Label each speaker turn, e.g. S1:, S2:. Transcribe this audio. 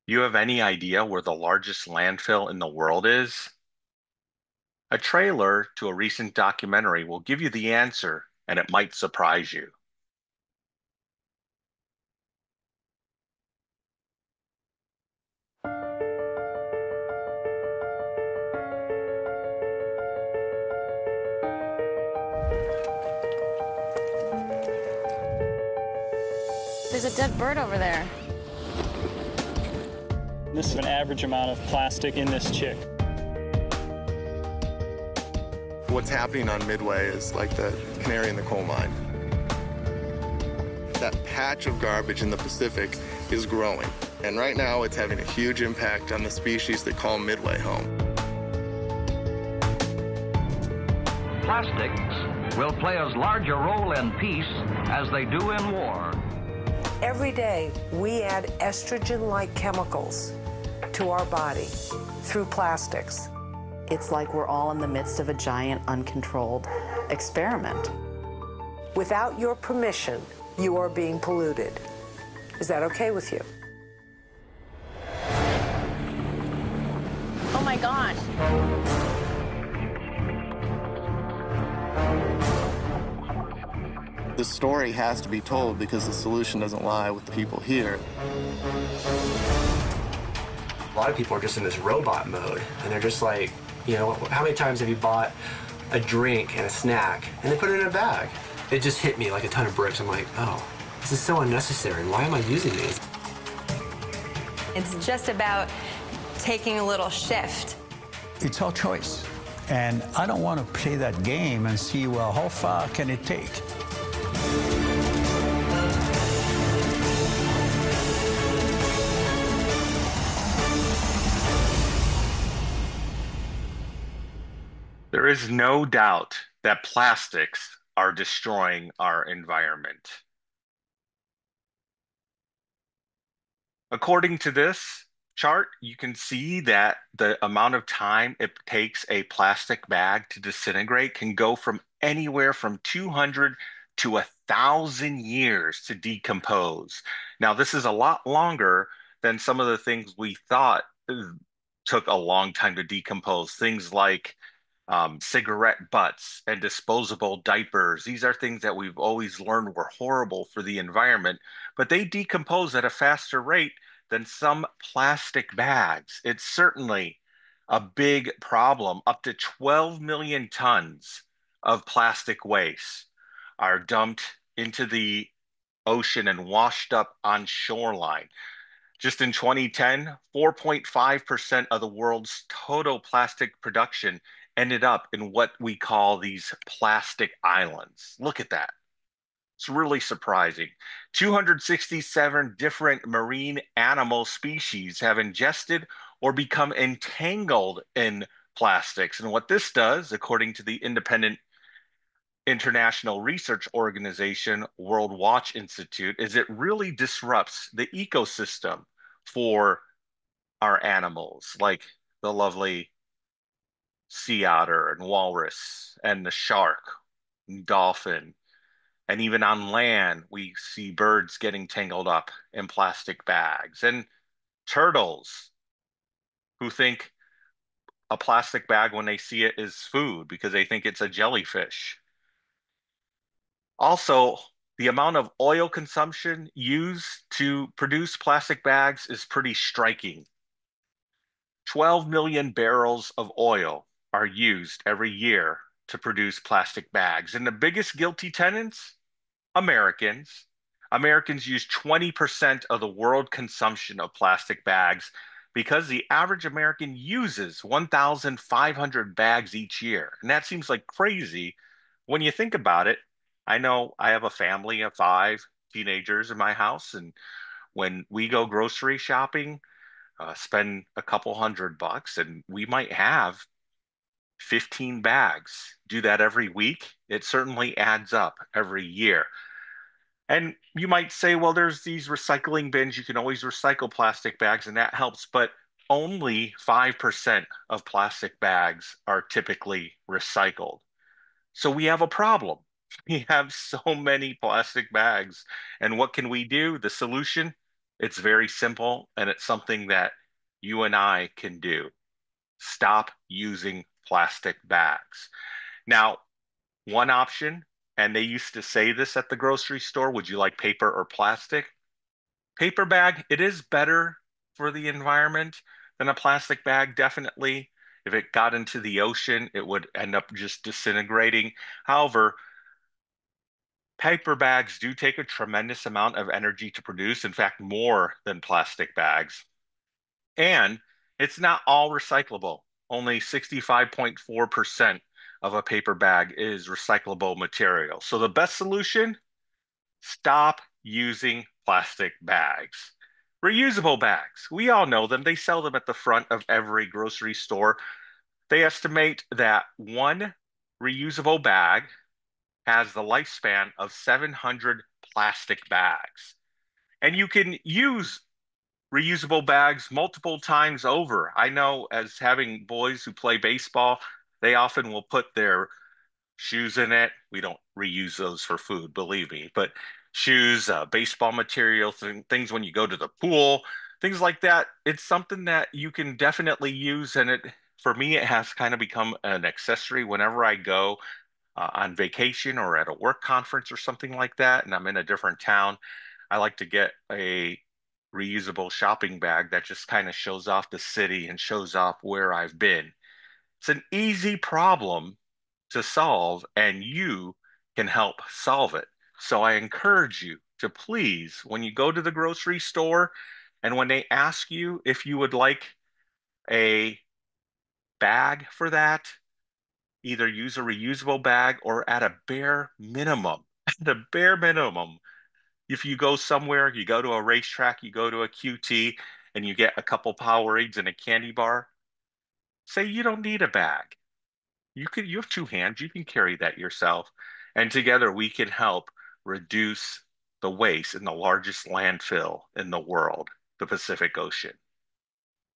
S1: You have any idea where the largest landfill in the world is? A trailer to a recent documentary will give you the answer, and it might surprise you.
S2: There's a dead bird over there.
S3: This is an average amount of plastic in this chick.
S4: What's happening on Midway is like the canary in the coal mine. That patch of garbage in the Pacific is growing, and right now it's having a huge impact on the species that call Midway home.
S5: Plastics will play as large a role in peace as they do in war.
S6: Every day, we add estrogen-like chemicals to our body through plastics.
S7: It's like we're all in the midst of a giant, uncontrolled experiment.
S6: Without your permission, you are being polluted. Is that okay with you?
S2: Oh my gosh.
S4: The story has to be told because the solution doesn't lie with the people here.
S8: A lot of people are just in this robot mode, and they're just like, you know, how many times have you bought a drink and a snack, and they put it in a bag? It just hit me like a ton of bricks. I'm like, oh, this is so unnecessary. Why am I using these?
S9: It's just about taking a little shift.
S10: It's our choice. And I don't want to play that game and see, well, how far can it take?
S1: There is no doubt that plastics are destroying our environment. According to this chart, you can see that the amount of time it takes a plastic bag to disintegrate can go from anywhere from 200 to 1,000 years to decompose. Now, this is a lot longer than some of the things we thought took a long time to decompose. Things like cigarette butts and disposable diapers. These are things that we've always learned were horrible for the environment, but they decompose at a faster rate than some plastic bags. It's certainly a big problem. Up to 12 million tons of plastic waste are dumped into the ocean and washed up on shoreline. Just in 2010, 4.5% of the world's total plastic production ended up in what we call these plastic islands. Look at that. It's really surprising. 267 different marine animal species have ingested or become entangled in plastics. And what this does, according to the independent international research organization World Watch Institute, is it really disrupts the ecosystem for our animals, like the lovely sea otter and walrus and the shark and dolphin. And even on land, we see birds getting tangled up in plastic bags and turtles who think a plastic bag when they see it is food because they think it's a jellyfish. Also, the amount of oil consumption used to produce plastic bags is pretty striking. 12 million barrels of oil are used every year to produce plastic bags. And the biggest guilty tenants, Americans. Americans use 20% of the world consumption of plastic bags because the average American uses 1,500 bags each year. And that seems like crazy when you think about it. I know I have a family of five teenagers in my house, and when we go grocery shopping, spend a couple $100, and we might have 15 bags. Do that every week. It certainly adds up every year. And you might say, well, there's these recycling bins. You can always recycle plastic bags, and that helps. But only 5% of plastic bags are typically recycled. So we have a problem. We have so many plastic bags. And what can we do? The solution? It's very simple, and it's something that you and I can do. Stop using plastic bags. Now, one option, and they used to say this at the grocery store, would you like paper or plastic? Paper bag, it is better for the environment than a plastic bag, definitely. If it got into the ocean, it would end up just disintegrating. However, paper bags do take a tremendous amount of energy to produce, in fact, more than plastic bags. And it's not all recyclable. Only 65.4% of a paper bag is recyclable material. So the best solution, stop using plastic bags. Reusable bags, we all know them. They sell them at the front of every grocery store. They estimate that one reusable bag has the lifespan of 700 plastic bags. And you can use reusable bags multiple times over. I know as having boys who play baseball, they often will put their shoes in it. We don't reuse those for food, believe me, but shoes, baseball material, things when you go to the pool, things like that. It's something that you can definitely use. And for me, it has kind of become an accessory whenever I go on vacation or at a work conference or something like that, and I'm in a different town. I like to get a reusable shopping bag that just kind of shows off the city and shows off where I've been. It's an easy problem to solve, and you can help solve it. So I encourage you to please, when you go to the grocery store and when they ask you if you would like a bag for that, either use a reusable bag or at a bare minimum, at a bare minimum, if you go somewhere, you go to a racetrack, you go to a QT, and you get a couple Powerades and a candy bar, say you don't need a bag. You have two hands, you can carry that yourself. And together we can help reduce the waste in the largest landfill in the world, the Pacific Ocean.